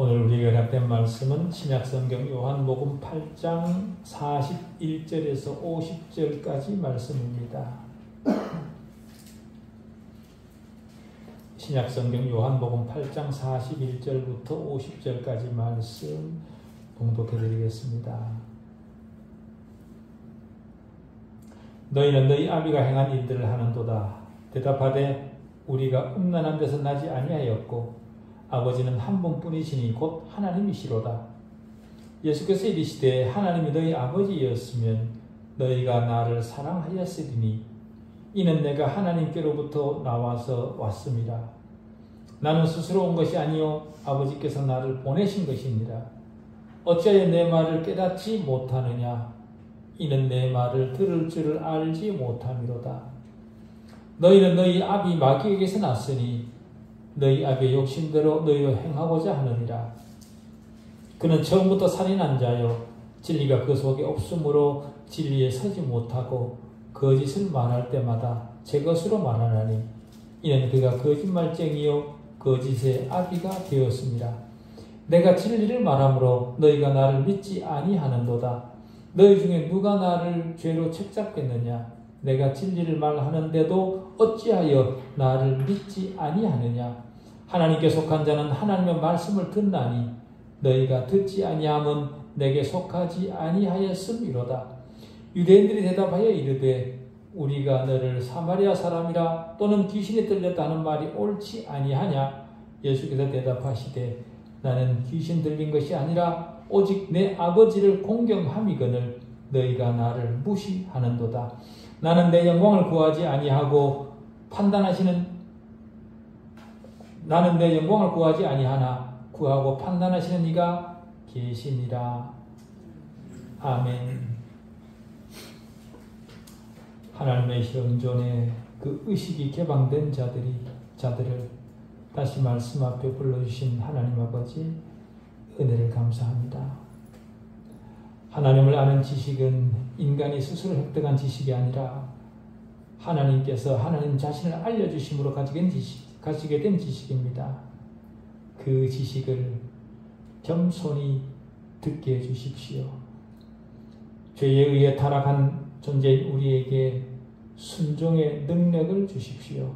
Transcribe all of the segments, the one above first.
오늘 우리가 갖는 말씀은 신약성경 요한복음 8장 41절에서 50절까지 말씀입니다. 신약성경 요한복음 8장 41절부터 50절까지 말씀 봉독해드리겠습니다. 너희는 너희 아비가 행한 일들을 하는도다. 대답하되 우리가 음란한 데서 나지 아니하였고 아버지는 한 분뿐이시니 곧 하나님이시로다. 예수께서 이르시되 하나님이 너희 아버지였으면 너희가 나를 사랑하였으리니 이는 내가 하나님께로부터 나와서 왔습니다. 나는 스스로 온 것이 아니요 아버지께서 나를 보내신 것입니다. 어찌하여 내 말을 깨닫지 못하느냐? 이는 내 말을 들을 줄을 알지 못함이로다. 너희는 너희 아비 마귀에게서 났으니 너희 아비의 욕심대로 너희로 행하고자 하느니라. 그는 처음부터 살인한 자요 진리가 그 속에 없으므로 진리에 서지 못하고 거짓을 말할 때마다 제 것으로 말하나니 이는 그가 거짓말쟁이요 거짓의 아비가 되었습니다. 내가 진리를 말하므로 너희가 나를 믿지 아니하는도다. 너희 중에 누가 나를 죄로 책잡겠느냐? 내가 진리를 말하는데도 어찌하여 나를 믿지 아니하느냐? 하나님께 속한 자는 하나님의 말씀을 듣나니 너희가 듣지 아니함은 내게 속하지 아니하였음이로다. 유대인들이 대답하여 이르되 우리가 너를 사마리아 사람이라 또는 귀신이 들렸다는 말이 옳지 아니하냐? 예수께서 대답하시되 나는 귀신 들린 것이 아니라 오직 내 아버지를 공경함이거늘 너희가 나를 무시하는도다. 나는 내 영광을 구하지 아니하고 나는 내 영광을 구하지 아니하나 구하고 판단하시는 이가 계시니라. 아멘. 하나님의 현존에 그 의식이 개방된 자들을 다시 말씀 앞에 불러주신 하나님 아버지 은혜를 감사합니다. 하나님을 아는 지식은 인간이 스스로 획득한 지식이 아니라 하나님께서 하나님 자신을 알려주심으로 가지게 된 지식입니다. 그 지식을 겸손히 듣게 해주십시오. 죄에 의해 타락한 존재인 우리에게 순종의 능력을 주십시오.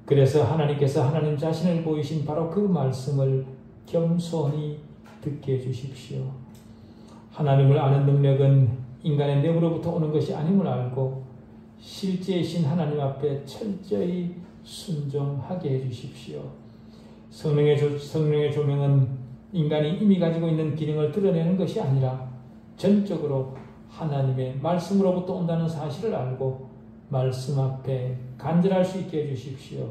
그래서 하나님께서 하나님 자신을 보이신 바로 그 말씀을 겸손히 듣게 해주십시오. 하나님을 아는 능력은 인간의 내부로부터 오는 것이 아님을 알고 실제이신 하나님 앞에 철저히 순종하게 해주십시오. 성령의 조명은 인간이 이미 가지고 있는 기능을 드러내는 것이 아니라 전적으로 하나님의 말씀으로부터 온다는 사실을 알고 말씀 앞에 간절할 수 있게 해주십시오.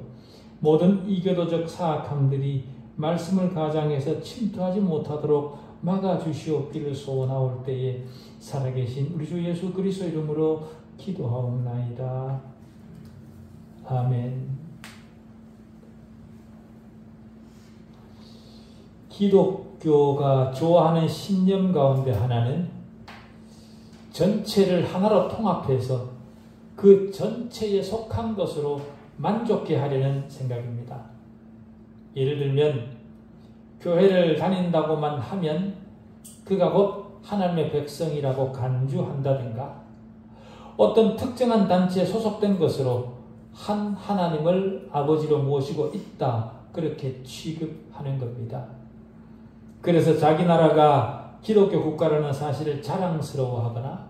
모든 이교도적 사악함들이 말씀을 가장해서 침투하지 못하도록 막아주시옵기를 소원하올 때에 살아계신 우리 주 예수 그리스도 이름으로 기도하옵나이다. 아멘. 기독교가 좋아하는 신념 가운데 하나는 전체를 하나로 통합해서 그 전체에 속한 것으로 만족해 하려는 생각입니다. 예를 들면 교회를 다닌다고만 하면 그가 곧 하나님의 백성이라고 간주한다든가 어떤 특정한 단체에 소속된 것으로 한 하나님을 아버지로 모시고 있다 그렇게 취급하는 겁니다. 그래서 자기 나라가 기독교 국가라는 사실을 자랑스러워하거나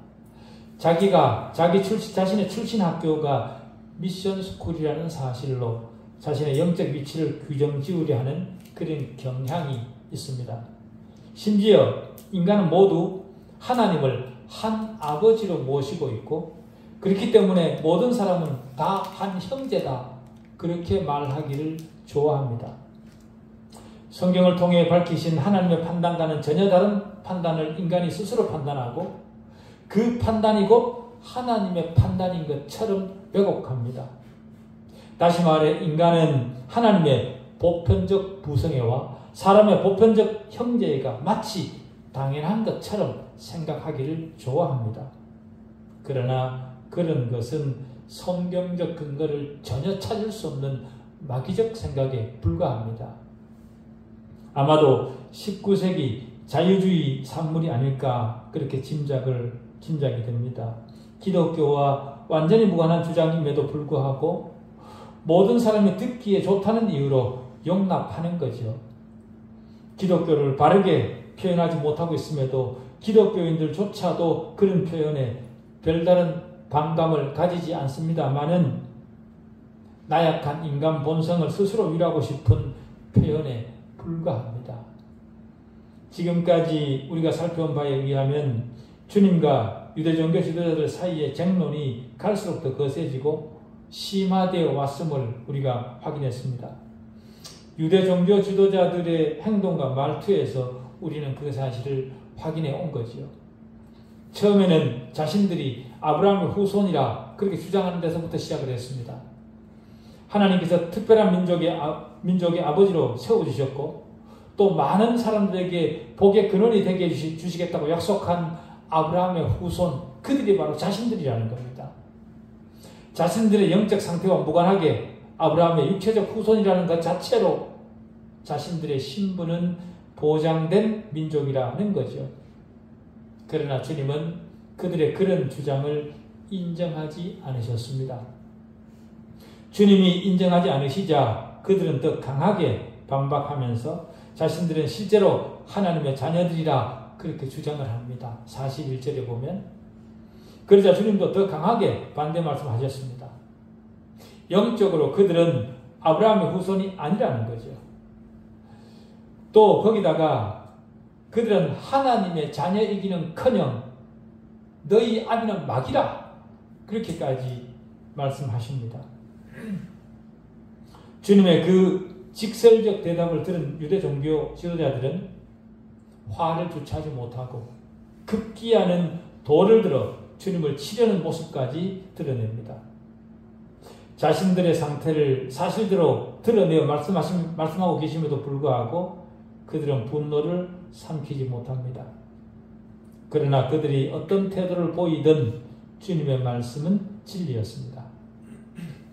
자신의 출신 학교가 미션 스쿨이라는 사실로 자신의 영적 위치를 규정 지으려 하는 그런 경향이 있습니다. 심지어 인간은 모두 하나님을 한 아버지로 모시고 있고 그렇기 때문에 모든 사람은 다 한 형제다 그렇게 말하기를 좋아합니다. 성경을 통해 밝히신 하나님의 판단과는 전혀 다른 판단을 인간이 스스로 판단하고 그 판단이 곧 하나님의 판단인 것처럼 왜곡합니다. 다시 말해 인간은 하나님의 보편적 부성애와 사람의 보편적 형제애가 마치 당연한 것처럼 생각하기를 좋아합니다. 그러나 그런 것은 성경적 근거를 전혀 찾을 수 없는 마귀적 생각에 불과합니다. 아마도 19세기 자유주의 산물이 아닐까 그렇게 짐작이 됩니다. 기독교와 완전히 무관한 주장임에도 불구하고 모든 사람이 듣기에 좋다는 이유로 용납하는 거죠. 기독교를 바르게 표현하지 못하고 있음에도 기독교인들조차도 그런 표현에 별다른 반감을 가지지 않습니다마는 나약한 인간 본성을 스스로 위로하고 싶은 표현에 불과합니다. 지금까지 우리가 살펴본 바에 의하면 주님과 유대종교 지도자들 사이의 쟁론이 갈수록 더 거세지고 심화되어 왔음을 우리가 확인했습니다. 유대종교 지도자들의 행동과 말투에서 우리는 그 사실을 확인해 온 거지요. 처음에는 자신들이 아브라함의 후손이라 그렇게 주장하는 데서부터 시작을 했습니다. 하나님께서 특별한 민족의 아버지로 세워주셨고 또 많은 사람들에게 복의 근원이 되게 해주시겠다고 약속한 아브라함의 후손, 그들이 바로 자신들이라는 겁니다. 자신들의 영적 상태와 무관하게 아브라함의 육체적 후손이라는 것 자체로 자신들의 신분은 보장된 민족이라는 거죠. 그러나 주님은 그들의 그런 주장을 인정하지 않으셨습니다. 주님이 인정하지 않으시자 그들은 더 강하게 반박하면서 자신들은 실제로 하나님의 자녀들이라 그렇게 주장을 합니다. 41절에 보면 그러자 주님도 더 강하게 반대 말씀하셨습니다. 영적으로 그들은 아브라함의 후손이 아니라는 거죠. 또 거기다가 그들은 하나님의 자녀이기는커녕 너희 아비는 마귀라 그렇게까지 말씀하십니다. 주님의 그 직설적 대답을 들은 유대 종교 지도자들은 화를 주체하지 못하고 급기야는 돌을 들어 주님을 치려는 모습까지 드러냅니다. 자신들의 상태를 사실대로 드러내어 말씀하고 계심에도 불구하고 그들은 분노를 삼키지 못합니다. 그러나 그들이 어떤 태도를 보이든 주님의 말씀은 진리였습니다.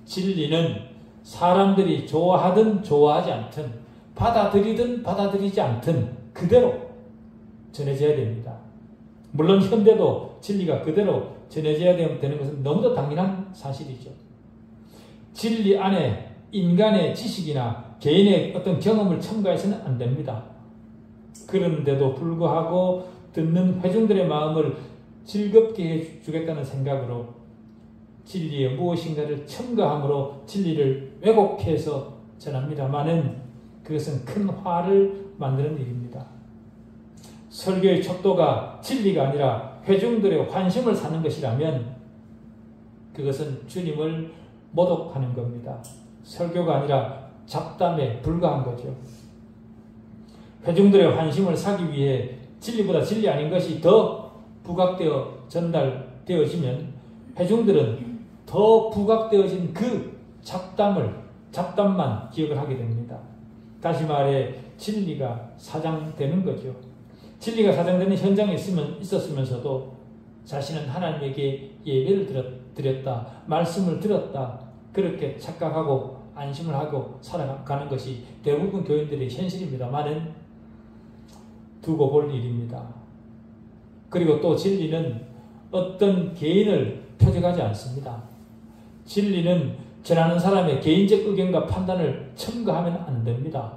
진리는 사람들이 좋아하든 좋아하지 않든 받아들이든 받아들이지 않든 그대로 전해져야 됩니다. 물론 현대도 진리가 그대로 전해져야 되는 것은 너무도 당연한 사실이죠. 진리 안에 인간의 지식이나 개인의 어떤 경험을 첨가해서는 안 됩니다. 그런데도 불구하고 듣는 회중들의 마음을 즐겁게 해주겠다는 생각으로 진리의 무엇인가를 첨가함으로 진리를 왜곡해서 전합니다마는 그것은 큰 화를 만드는 일입니다. 설교의 척도가 진리가 아니라 회중들의 환심을 사는 것이라면 그것은 주님을 모독하는 겁니다. 설교가 아니라 잡담에 불과한 거죠. 회중들의 환심을 사기 위해 진리보다 진리 아닌 것이 더 부각되어 전달되어지면 회중들은 더 부각되어진 그 잡담만 기억을 하게 됩니다. 다시 말해 진리가 사장되는 거죠. 진리가 사장되는 현장에 있었으면서도 자신은 하나님에게 예배를 드렸다, 말씀을 들었다 그렇게 착각하고 안심을 하고 살아가는 것이 대부분 교인들의 현실입니다만은 두고 볼 일입니다. 그리고 또 진리는 어떤 개인을 표적하지 않습니다. 진리는 전하는 사람의 개인적 의견과 판단을 첨가하면 안 됩니다.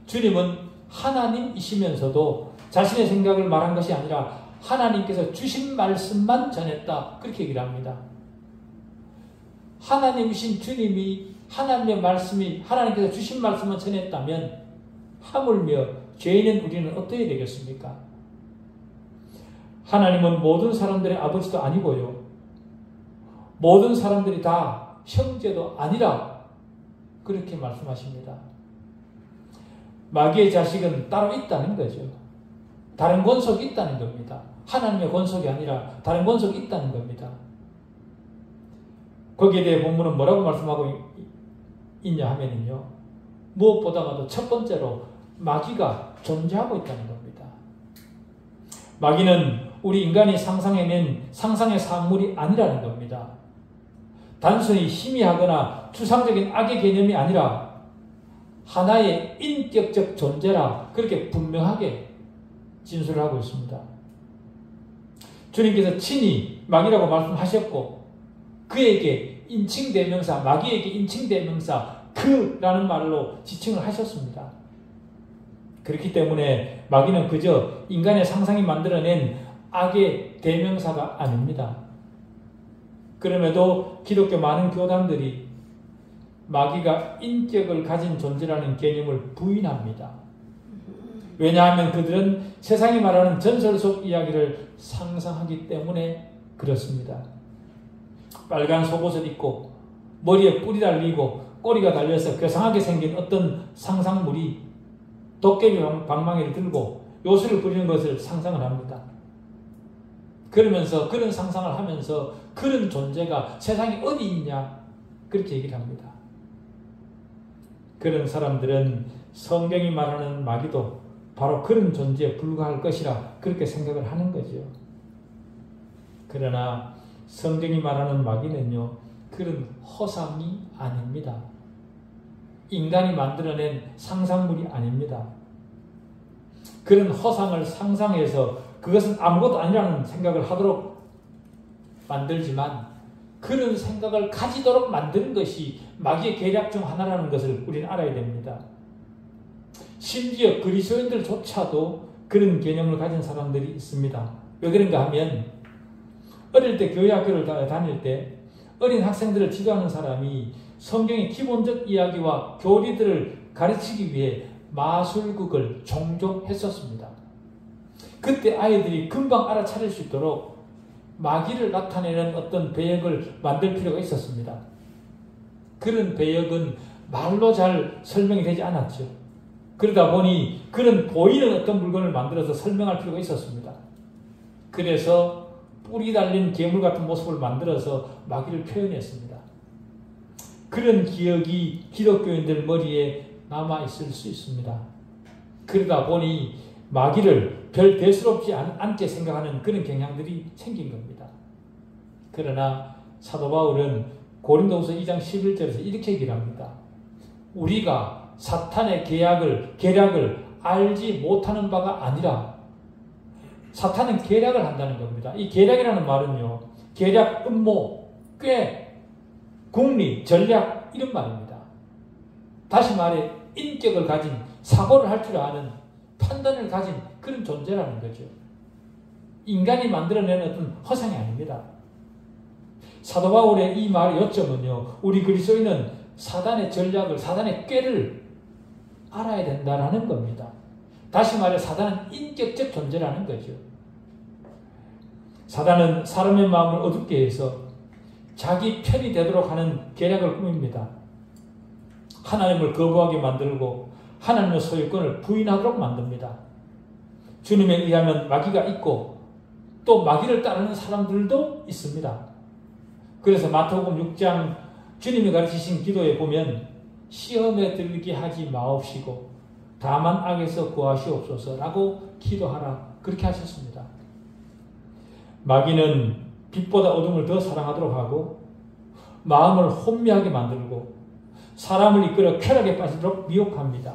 주님은 하나님이시면서도 자신의 생각을 말한 것이 아니라 하나님께서 주신 말씀만 전했다 그렇게 얘기를 합니다. 하나님이신 주님이 하나님의 말씀이 하나님께서 주신 말씀만 전했다면 하물며 죄인인 우리는 어떻게 되겠습니까? 하나님은 모든 사람들의 아버지도 아니고요. 모든 사람들이 다 형제도 아니라 그렇게 말씀하십니다. 마귀의 자식은 따로 있다는 거죠. 다른 권속이 있다는 겁니다. 하나님의 권속이 아니라 다른 권속이 있다는 겁니다. 거기에 대해 본문은 뭐라고 말씀하고 있냐 하면요. 무엇보다도 첫 번째로 마귀가 존재하고 있다는 겁니다. 마귀는 우리 인간이 상상해낸 상상의 산물이 아니라는 겁니다. 단순히 희미하거나 추상적인 악의 개념이 아니라 하나의 인격적 존재라 그렇게 분명하게 진술을 하고 있습니다. 주님께서 친히 마귀라고 말씀하셨고 그에게 인칭대명사, 마귀에게 인칭대명사 그라는 말로 지칭을 하셨습니다. 그렇기 때문에 마귀는 그저 인간의 상상이 만들어낸 악의 대명사가 아닙니다. 그럼에도 기독교 많은 교단들이 마귀가 인격을 가진 존재라는 개념을 부인합니다. 왜냐하면 그들은 세상이 말하는 전설 속 이야기를 상상하기 때문에 그렇습니다. 빨간 속옷을 입고 머리에 뿔이 달리고 꼬리가 달려서 괴상하게 생긴 어떤 상상물이 도깨비 방망이를 들고 요술을 부리는 것을 상상을 합니다. 그러면서 그런 상상을 하면서 그런 존재가 세상에 어디 있냐 그렇게 얘기를 합니다. 그런 사람들은 성경이 말하는 마귀도 바로 그런 존재에 불과할 것이라 그렇게 생각을 하는 거죠. 그러나 성경이 말하는 마귀는요, 그런 허상이 아닙니다. 인간이 만들어낸 상상물이 아닙니다. 그런 허상을 상상해서 그것은 아무것도 아니라는 생각을 하도록 만들지만 그런 생각을 가지도록 만드는 것이 마귀의 계략 중 하나라는 것을 우리는 알아야 됩니다. 심지어 그리스도인들조차도 그런 개념을 가진 사람들이 있습니다. 왜 그런가 하면 어릴 때 교회 학교를 다닐 때 어린 학생들을 지도하는 사람이 성경의 기본적 이야기와 교리들을 가르치기 위해 마술극을 종종 했었습니다. 그때 아이들이 금방 알아차릴 수 있도록 마귀를 나타내는 어떤 배역을 만들 필요가 있었습니다. 그런 배역은 말로 잘 설명이 되지 않았죠. 그러다 보니 그런 보이는 어떤 물건을 만들어서 설명할 필요가 있었습니다. 그래서 뿔이 달린 괴물 같은 모습을 만들어서 마귀를 표현했습니다. 그런 기억이 기독교인들 머리에 남아있을 수 있습니다. 그러다 보니 마귀를 별 대수롭지 않게 생각하는 그런 경향들이 생긴 겁니다. 그러나 사도 바울은 고린도후서 2장 11절에서 이렇게 얘기를 합니다. 우리가 사탄의 계략을 알지 못하는 바가 아니라 사탄은 계략을 한다는 겁니다. 이 계략이라는 말은요, 계략, 음모, 꾀, 궁리, 전략 이런 말입니다. 다시 말해 인격을 가진 사고를 할 줄 아는 판단을 가진 그런 존재라는 거죠. 인간이 만들어낸 어떤 허상이 아닙니다. 사도 바울의 이 말의 요점은요, 우리 그리스도인은 사단의 전략을, 사단의 꾀를 알아야 된다라는 겁니다. 다시 말해 사단은 인격적 존재라는 거죠. 사단은 사람의 마음을 어둡게 해서 자기 편이 되도록 하는 계략을 꾸밉니다. 하나님을 거부하게 만들고 하나님의 소유권을 부인하도록 만듭니다. 주님에 의하면 마귀가 있고 또 마귀를 따르는 사람들도 있습니다. 그래서 마태복음 6장 주님이 가르치신 기도에 보면 시험에 들게 하지 마옵시고 다만 악에서 구하시옵소서라고 기도하라 그렇게 하셨습니다. 마귀는 빛보다 어둠을 더 사랑하도록 하고 마음을 혼미하게 만들고 사람을 이끌어 쾌락에 빠지도록 미혹합니다.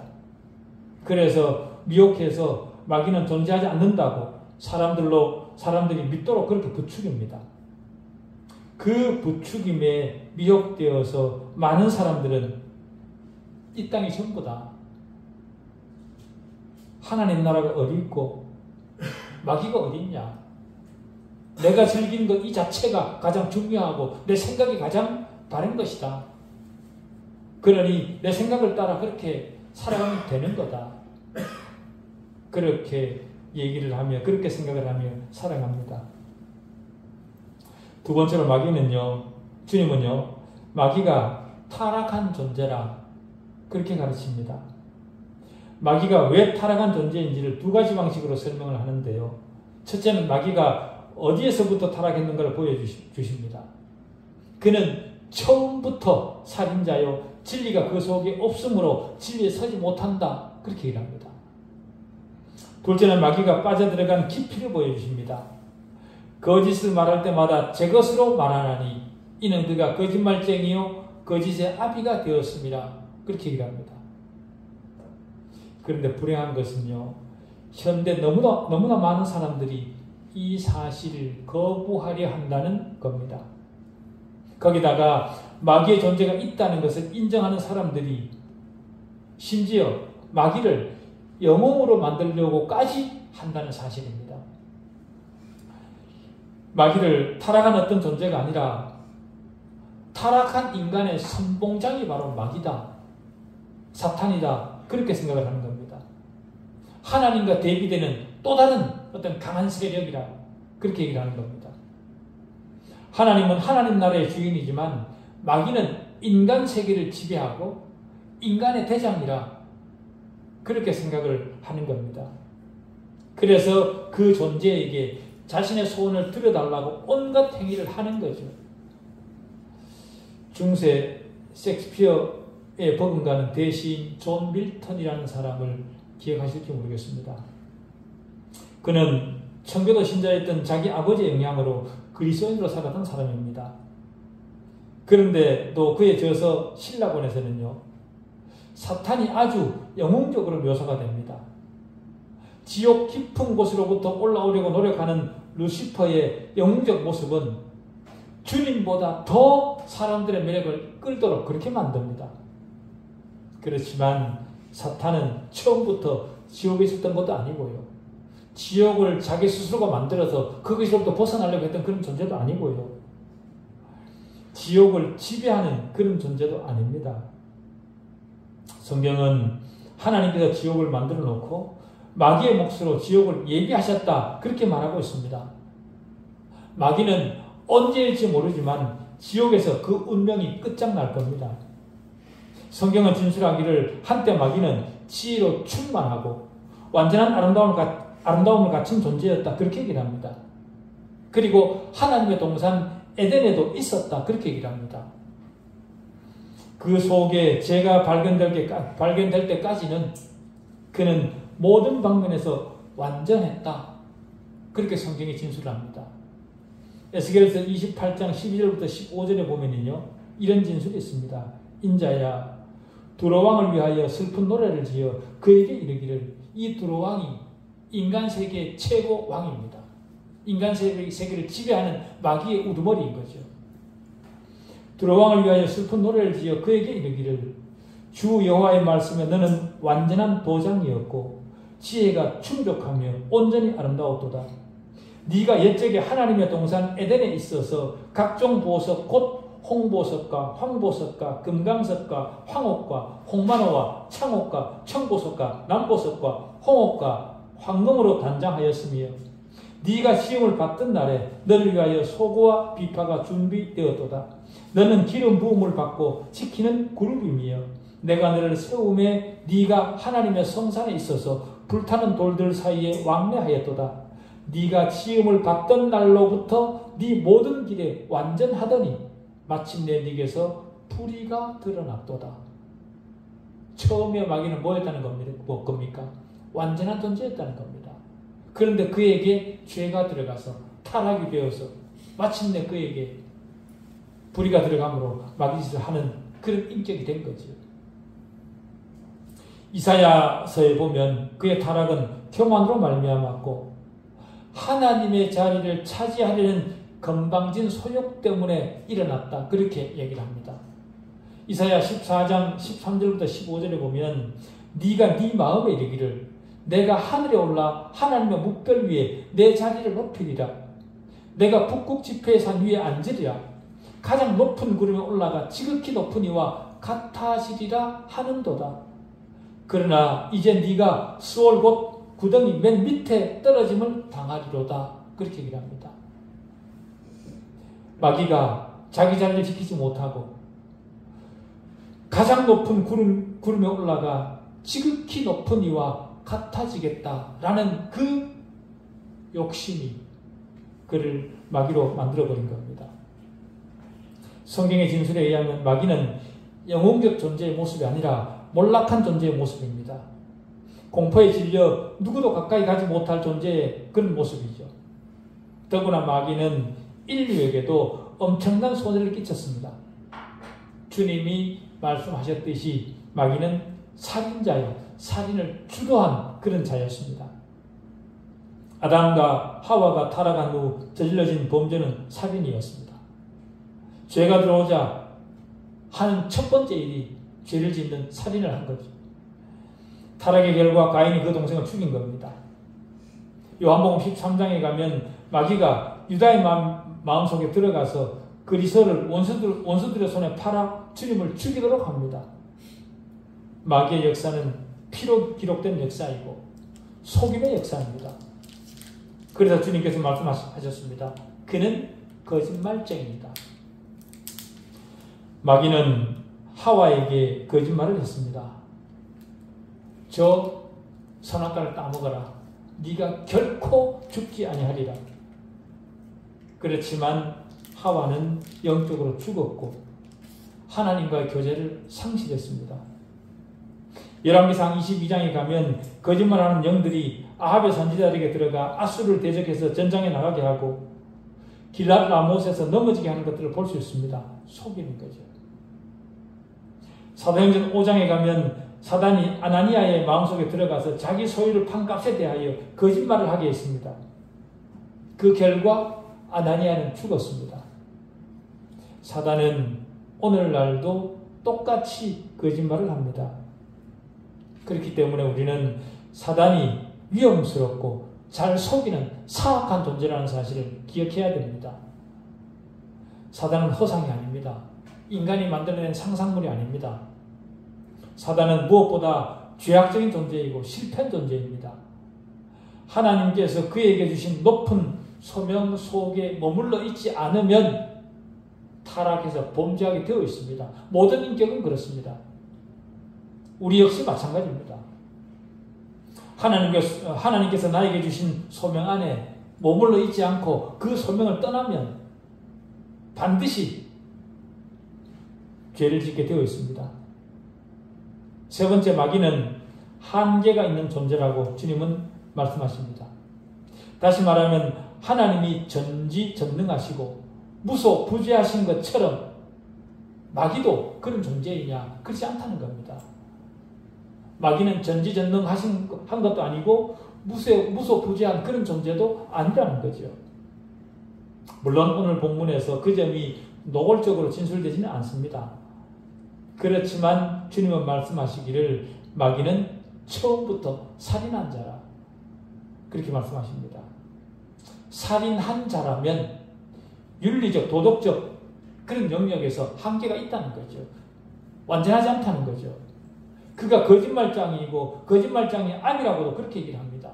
그래서 미혹해서 마귀는 존재하지 않는다고 사람들이 믿도록 그렇게 부추깁니다. 그 부추김에 미혹되어서 많은 사람들은 이 땅이 전부다. 하나님 나라가 어디 있고 마귀가 어디 있냐. 내가 즐긴 것 이 자체가 가장 중요하고 내 생각이 가장 바른 것이다. 그러니 내 생각을 따라 그렇게 살아가면 되는 거다. 그렇게 얘기를 하며 그렇게 생각을 하며 살아갑니다. 두 번째로 마귀는요, 주님은요, 마귀가 타락한 존재라 그렇게 가르칩니다. 마귀가 왜 타락한 존재인지를 두 가지 방식으로 설명을 하는데요. 첫째는 마귀가 어디에서부터 타락했는가를 보여주십니다. 그는 처음부터 살인자요, 진리가 그 속에 없으므로 진리에 서지 못한다 그렇게 얘기를 합니다. 둘째는 마귀가 빠져들어간 깊이를 보여주십니다. 거짓을 말할 때마다 제 것으로 말하나니 이는 그가 거짓말쟁이요 거짓의 아비가 되었습니다. 그렇게 얘기를 합니다. 그런데 불행한 것은요, 현대 너무나 많은 사람들이 이 사실을 거부하려 한다는 겁니다. 거기다가 마귀의 존재가 있다는 것을 인정하는 사람들이 심지어 마귀를 영웅으로 만들려고까지 한다는 사실입니다. 마귀를 타락한 어떤 존재가 아니라 타락한 인간의 선봉장이 바로 마귀다, 사탄이다, 그렇게 생각을 하는 겁니다. 하나님과 대비되는 또 다른 어떤 강한 세력이라 그렇게 얘기를 하는 겁니다. 하나님은 하나님 나라의 주인이지만 마귀는 인간 세계를 지배하고 인간의 대장이라 그렇게 생각을 하는 겁니다. 그래서 그 존재에게 자신의 소원을 들여달라고 온갖 행위를 하는 거죠. 중세 셰익스피어의 버금가는 대시인 존 밀턴이라는 사람을 기억하실지 모르겠습니다. 그는 청교도 신자였던 자기 아버지의 영향으로 그리스도인으로 살았던 사람입니다. 그런데 또 그의 저서 신라본에서는요, 사탄이 아주 영웅적으로 묘사가 됩니다. 지옥 깊은 곳으로부터 올라오려고 노력하는 루시퍼의 영웅적 모습은 주님보다 더 사람들의 매력을 끌도록 그렇게 만듭니다. 그렇지만 사탄은 처음부터 지옥에 있었던 것도 아니고요, 지옥을 자기 스스로가 만들어서 거기서부터 벗어나려고 했던 그런 존재도 아니고요, 지옥을 지배하는 그런 존재도 아닙니다. 성경은 하나님께서 지옥을 만들어 놓고 마귀의 몫으로 지옥을 예비하셨다, 그렇게 말하고 있습니다. 마귀는 언제일지 모르지만 지옥에서 그 운명이 끝장날 겁니다. 성경은 진술하기를 한때 마귀는 지혜로 충만하고 완전한 아름다움을 갖춘 존재였다, 그렇게 얘기를 합니다. 그리고 하나님의 동산 에덴에도 있었다, 그렇게 얘기를 합니다. 그 속에 죄가 발견될 때까지는 그는 모든 방면에서 완전했다, 그렇게 성경이 진술을 합니다. 에스겔서 28장 12절부터 15절에 보면요, 이런 진술이 있습니다. 인자야, 두로왕을 위하여 슬픈 노래를 지어 그에게 이르기를, 이 두로왕이 인간 세계의 최고 왕입니다. 인간 세계를 지배하는 마귀의 우두머리인 거죠. 두로왕을 위하여 슬픈 노래를 지어 그에게 이르기를, 주 여호와의 말씀에 너는 완전한 도장이었고 지혜가 충족하며 온전히 아름다웠도다. 네가 옛적에 하나님의 동산 에덴에 있어서 각종 보석 곧 홍보석과 황보석과 금강석과 황옥과 홍만호와 창옥과 청보석과 남보석과 홍옥과 황금으로 단장하였으며 네가 시험을 받던 날에 너를 위하여 소고와 비파가 준비되었도다. 너는 기름 부음을 받고 지키는 그룹이며 내가 너를 세움에 네가 하나님의 성산에 있어서 불타는 돌들 사이에 왕래하였도다. 네가 시험을 받던 날로부터 네 모든 길에 완전하더니 마침내 네게서 불의가 드러났도다. 처음에 마귀는 뭐였다는 겁니까? 완전한 존재였다는 겁니다. 그런데 그에게 죄가 들어가서 타락이 되어서 마침내 그에게 불의가 들어감으로 마귀짓을 하는 그런 인격이 된 거죠. 이사야서에 보면 그의 타락은 교만으로 말미암았고 하나님의 자리를 차지하려는 건방진 소욕 때문에 일어났다, 그렇게 얘기를 합니다. 이사야 14장 13절부터 15절에 보면 네가 네 마음에 이르기를 내가 하늘에 올라 하나님의 묵별 위에 내 자리를 높이리라. 내가 북극 지폐의 산 위에 앉으리라. 가장 높은 구름에 올라가 지극히 높은 이와 같아지리라 하는도다. 그러나 이제 네가 수월 곧 구덩이 맨 밑에 떨어짐을 당하리로다, 그렇게 얘기를 합니다. 마귀가 자기 자리를 지키지 못하고 가장 높은 구름에 올라가 지극히 높은 이와 같아지겠다라는 그 욕심이 그를 마귀로 만들어버린 겁니다. 성경의 진술에 의하면 마귀는 영웅적 존재의 모습이 아니라 몰락한 존재의 모습입니다. 공포에 질려 누구도 가까이 가지 못할 존재의 그런 모습이죠. 더구나 마귀는 인류에게도 엄청난 손해를 끼쳤습니다. 주님이 말씀하셨듯이 마귀는 살인자요, 살인을 주도한 그런 자였습니다. 아담과 하와가 타락한 후 저질러진 범죄는 살인이었습니다. 죄가 들어오자 하는 첫 번째 일이 죄를 짓는 살인을 한 거죠. 타락의 결과 가인이 그 동생을 죽인 겁니다. 요한복음 13장에 가면 마귀가 유다의 마음속에 들어가서 그리스도를 원수들의 손에 팔아 주님을 죽이도록 합니다. 마귀의 역사는 피로 기록된 역사이고 속임의 역사입니다. 그래서 주님께서 말씀하셨습니다. 그는 거짓말쟁이다. 마귀는 하와에게 거짓말을 했습니다. 저 선악과를 따먹어라. 네가 결코 죽지 아니하리라. 그렇지만 하와는 영적으로 죽었고 하나님과의 교제를 상실했습니다. 열왕기상 22장에 가면 거짓말하는 영들이 아합의 선지자들에게 들어가 아수르를 대적해서 전장에 나가게 하고 길랏 라못에서 넘어지게 하는 것들을 볼 수 있습니다. 속이는 거죠. 사도행전 5장에 가면 사단이 아나니아의 마음속에 들어가서 자기 소유를 판값에 대하여 거짓말을 하게 했습니다. 그 결과 아나니아는 죽었습니다. 사단은 오늘날도 똑같이 거짓말을 합니다. 그렇기 때문에 우리는 사단이 위험스럽고 잘 속이는 사악한 존재라는 사실을 기억해야 됩니다. 사단은 허상이 아닙니다. 인간이 만들어낸 상상물이 아닙니다. 사단은 무엇보다 죄악적인 존재이고 실패한 존재입니다. 하나님께서 그에게 주신 높은 소명 속에 머물러 있지 않으면 타락해서 범죄하게 되어 있습니다. 모든 인격은 그렇습니다. 우리 역시 마찬가지입니다. 하나님께서 나에게 주신 소명 안에 머물러 있지 않고 그 소명을 떠나면 반드시 죄를 짓게 되어 있습니다. 세 번째, 마귀는 한계가 있는 존재라고 주님은 말씀하십니다. 다시 말하면 하나님이 전지전능하시고 무소부재하신 것처럼 마귀도 그런 존재이냐? 그렇지 않다는 겁니다. 마귀는 전지전능한 것도 아니고 무소부재한 그런 존재도 아니라는 거죠. 물론 오늘 본문에서 그 점이 노골적으로 진술되지는 않습니다. 그렇지만 주님은 말씀하시기를 마귀는 처음부터 살인한 자라. 그렇게 말씀하십니다. 살인한 자라면 윤리적, 도덕적 그런 영역에서 한계가 있다는 거죠. 완전하지 않다는 거죠. 그가 거짓말장이고 거짓말장이 아니라고도 그렇게 얘기를 합니다.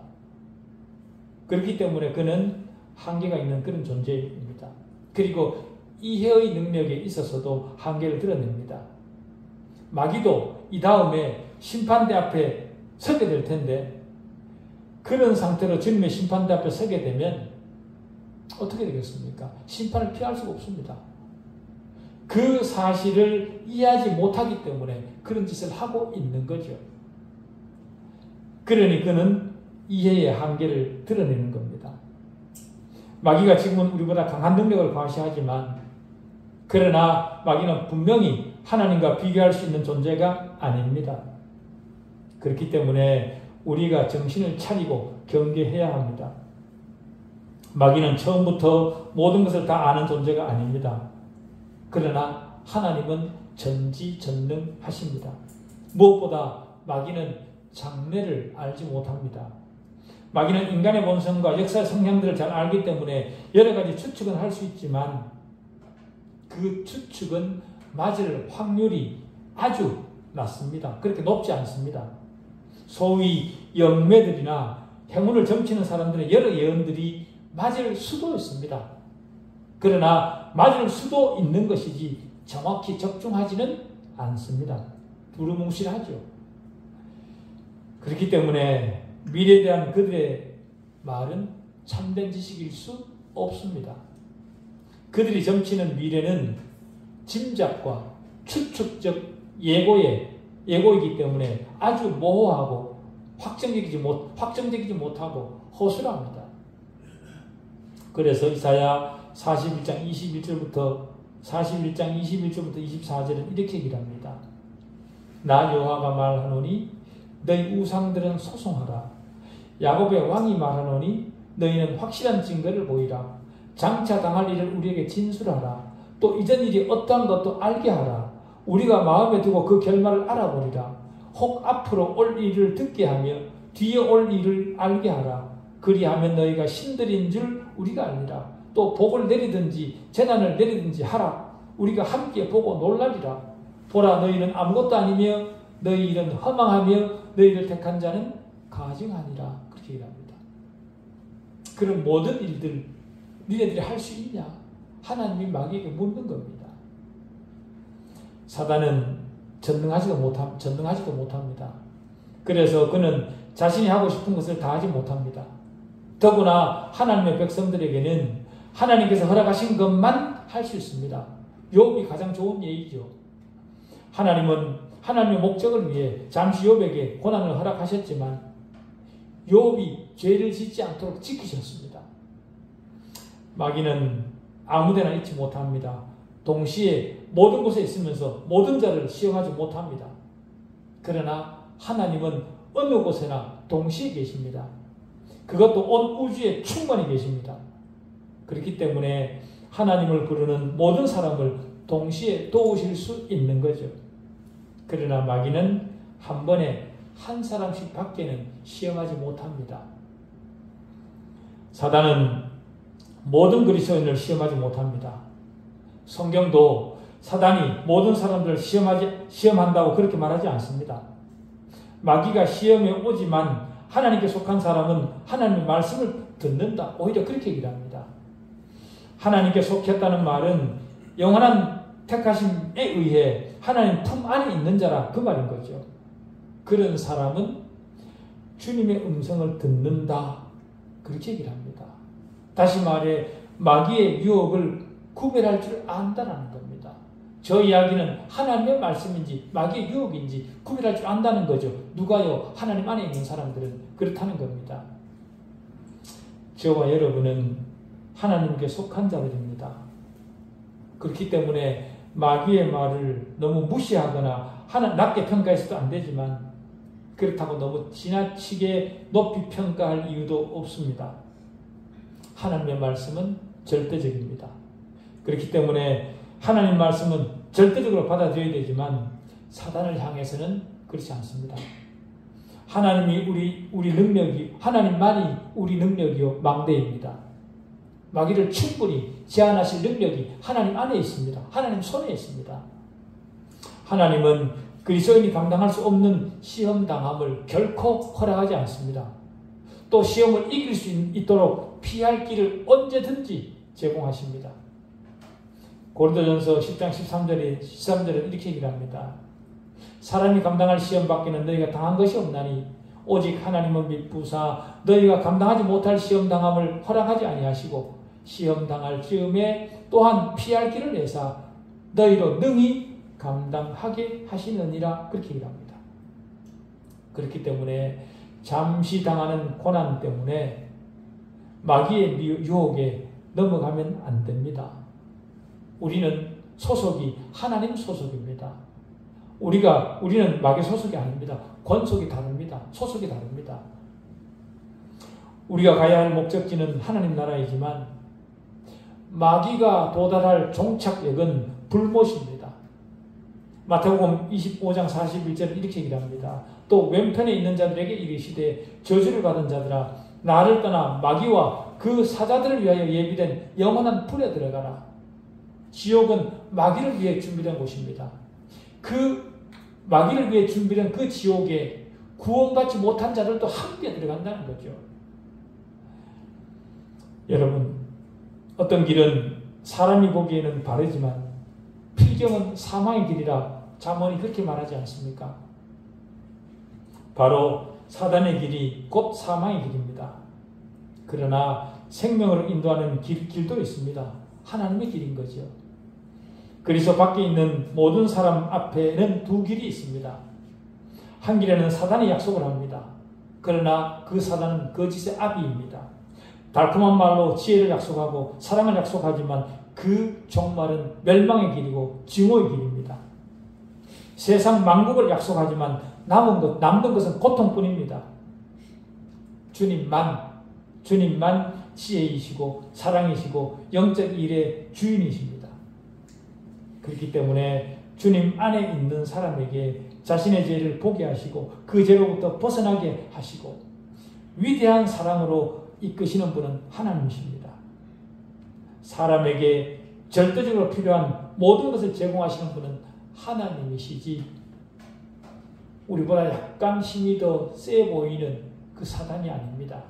그렇기 때문에 그는 한계가 있는 그런 존재입니다. 그리고 이해의 능력에 있어서도 한계를 드러냅니다. 마귀도 이 다음에 심판대 앞에 서게 될 텐데 그런 상태로 주님의 심판대 앞에 서게 되면 어떻게 되겠습니까? 심판을 피할 수가 없습니다. 그 사실을 이해하지 못하기 때문에 그런 짓을 하고 있는 거죠. 그러니 그는 이해의 한계를 드러내는 겁니다. 마귀가 지금은 우리보다 강한 능력을 과시하지만 그러나 마귀는 분명히 하나님과 비교할 수 있는 존재가 아닙니다. 그렇기 때문에 우리가 정신을 차리고 경계해야 합니다. 마귀는 처음부터 모든 것을 다 아는 존재가 아닙니다. 그러나 하나님은 전지전능하십니다. 무엇보다 마귀는 장래를 알지 못합니다. 마귀는 인간의 본성과 역사의 성향들을 잘 알기 때문에 여러 가지 추측은 할 수 있지만 그 추측은 맞을 확률이 아주 낮습니다. 그렇게 높지 않습니다. 소위 영매들이나 행운을 점치는 사람들의 여러 예언들이 맞을 수도 있습니다. 그러나 맞을 수도 있는 것이지 정확히 적중하지는 않습니다. 두루뭉실하죠. 그렇기 때문에 미래에 대한 그들의 말은 참된 지식일 수 없습니다. 그들이 점치는 미래는 짐작과 추측적 예고이기 때문에 아주 모호하고 확정적이지 못하고 허술합니다. 그래서 이사야 41장 21절부터 24절은 이렇게 얘기를 합니다. 나 여호와가 말하노니 너희 우상들은 소송하라. 야곱의 왕이 말하노니 너희는 확실한 증거를 보이라. 장차 당할 일을 우리에게 진술하라. 또 이전 일이 어떠한 것도 알게 하라. 우리가 마음에 두고 그 결말을 알아보리라. 혹 앞으로 올 일을 듣게 하며 뒤에 올 일을 알게 하라. 그리하면 너희가 신들인 줄 우리가 알리라. 또 복을 내리든지 재난을 내리든지 하라. 우리가 함께 보고 놀라리라. 보라, 너희는 아무것도 아니며 너희 일은 허망하며 너희를 택한 자는 가증하니라. 그렇게 얘기합니다. 그런 모든 일들 니네들이 할 수 있냐? 하나님이 마귀에게 묻는 겁니다. 사단은 전능하지도 못합니다. 그래서 그는 자신이 하고 싶은 것을 다 하지 못합니다. 더구나 하나님의 백성들에게는 하나님께서 허락하신 것만 할 수 있습니다. 욥이 가장 좋은 예이죠. 하나님은 하나님의 목적을 위해 잠시 욥에게 고난을 허락하셨지만 욥이 죄를 짓지 않도록 지키셨습니다. 마귀는 아무데나 있지 못합니다. 동시에 모든 곳에 있으면서 모든 자를 시험하지 못합니다. 그러나 하나님은 어느 곳에나 동시에 계십니다. 그것도 온 우주에 충만히 계십니다. 그렇기 때문에 하나님을 부르는 모든 사람을 동시에 도우실 수 있는 거죠. 그러나 마귀는 한 번에 한 사람씩 밖에는 시험하지 못합니다. 사단은 모든 그리스도인을 시험하지 못합니다. 성경도 사단이 모든 사람들을 시험한다고 그렇게 말하지 않습니다. 마귀가 시험에 오지만 하나님께 속한 사람은 하나님의 말씀을 듣는다. 오히려 그렇게 얘기를 합니다. 하나님께 속했다는 말은 영원한 택하심에 의해 하나님 품 안에 있는 자라 그 말인 거죠. 그런 사람은 주님의 음성을 듣는다. 그렇게 얘기를 합니다. 다시 말해 마귀의 유혹을 구별할 줄 안다라는 겁니다. 저 이야기는 하나님의 말씀인지 마귀의 유혹인지 구별할 줄 안다는 거죠. 누가요? 하나님 안에 있는 사람들은 그렇다는 겁니다. 저와 여러분은 하나님께 속한 자들입니다. 그렇기 때문에 마귀의 말을 너무 무시하거나 낮게 평가해서도 안 되지만 그렇다고 너무 지나치게 높이 평가할 이유도 없습니다. 하나님의 말씀은 절대적입니다. 그렇기 때문에 하나님 말씀은 절대적으로 받아들여야 되지만 사단을 향해서는 그렇지 않습니다. 하나님이 우리 능력이 하나님만이 우리 능력이요 망대입니다. 마귀를 충분히 제한하실 능력이 하나님 안에 있습니다. 하나님 손에 있습니다. 하나님은 그리스도인이 감당할 수 없는 시험당함을 결코 허락하지 않습니다. 또 시험을 이길 수 있도록 피할 길을 언제든지 제공하십니다. 고린도전서 10장 13절은 이렇게 얘기를 합니다. 사람이 감당할 시험 밖에는 너희가 당한 것이 없나니 오직 하나님은 미쁘사 너희가 감당하지 못할 시험당함을 허락하지 아니하시고 시험당할 즈음에 또한 피할 길을 내사 너희로 능히 감당하게 하시느니라 그렇게 얘기합니다. 그렇기 때문에 잠시 당하는 고난 때문에 마귀의 유혹에 넘어가면 안 됩니다. 우리는 소속이 하나님 소속입니다. 우리는 마귀 소속이 아닙니다. 권속이 다릅니다. 소속이 다릅니다. 우리가 가야 할 목적지는 하나님 나라이지만 마귀가 도달할 종착역은 불못입니다. 마태복음 25장 41절은 이렇게 얘기를 합니다. 또 왼편에 있는 자들에게 이르시되 저주를 받은 자들아 나를 떠나 마귀와 그 사자들을 위하여 예비된 영원한 불에 들어가라. 지옥은 마귀를 위해 준비된 곳입니다. 그 마귀를 위해 준비된 그 지옥에 구원받지 못한 자들도 함께 들어간다는 거죠. 여러분, 어떤 길은 사람이 보기에는 바르지만 필경은 사망의 길이라 잠언이 그렇게 말하지 않습니까? 바로 사단의 길이 곧 사망의 길입니다. 그러나 생명으로 인도하는 길도 있습니다. 하나님의 길인 거죠. 그리스도 밖에 있는 모든 사람 앞에는 두 길이 있습니다. 한 길에는 사단이 약속을 합니다. 그러나 그 사단은 거짓의 아비입니다. 달콤한 말로 지혜를 약속하고 사랑을 약속하지만 그 종말은 멸망의 길이고 증오의 길입니다. 세상 만국을 약속하지만 남는 것은 고통뿐입니다. 주님만 지혜이시고 사랑이시고 영적 일의 주인이십니다. 그렇기 때문에 주님 안에 있는 사람에게 자신의 죄를 보게 하시고 그 죄로부터 벗어나게 하시고 위대한 사랑으로 이끄시는 분은 하나님이십니다. 사람에게 절대적으로 필요한 모든 것을 제공하시는 분은 하나님이시지 우리보다 약간 힘이 더 세 보이는 그 사단이 아닙니다.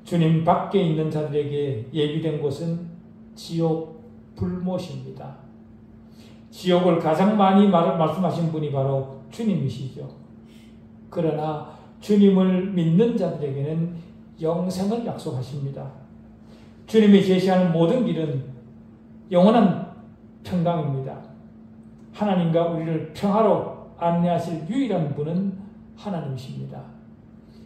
주님 밖에 있는 자들에게 예비된 곳은 지옥 불못입니다. 지옥을 가장 많이 말씀하신 분이 바로 주님이시죠. 그러나 주님을 믿는 자들에게는 영생을 약속하십니다. 주님이 제시하는 모든 길은 영원한 평강입니다. 하나님과 우리를 평화로 안내하실 유일한 분은 하나님이십니다.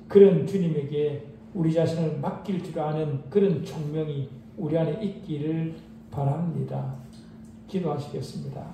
그런 주님에게 우리 자신을 맡길 줄 아는 그런 총명이 우리 안에 있기를 바랍니다. 기도하시겠습니다.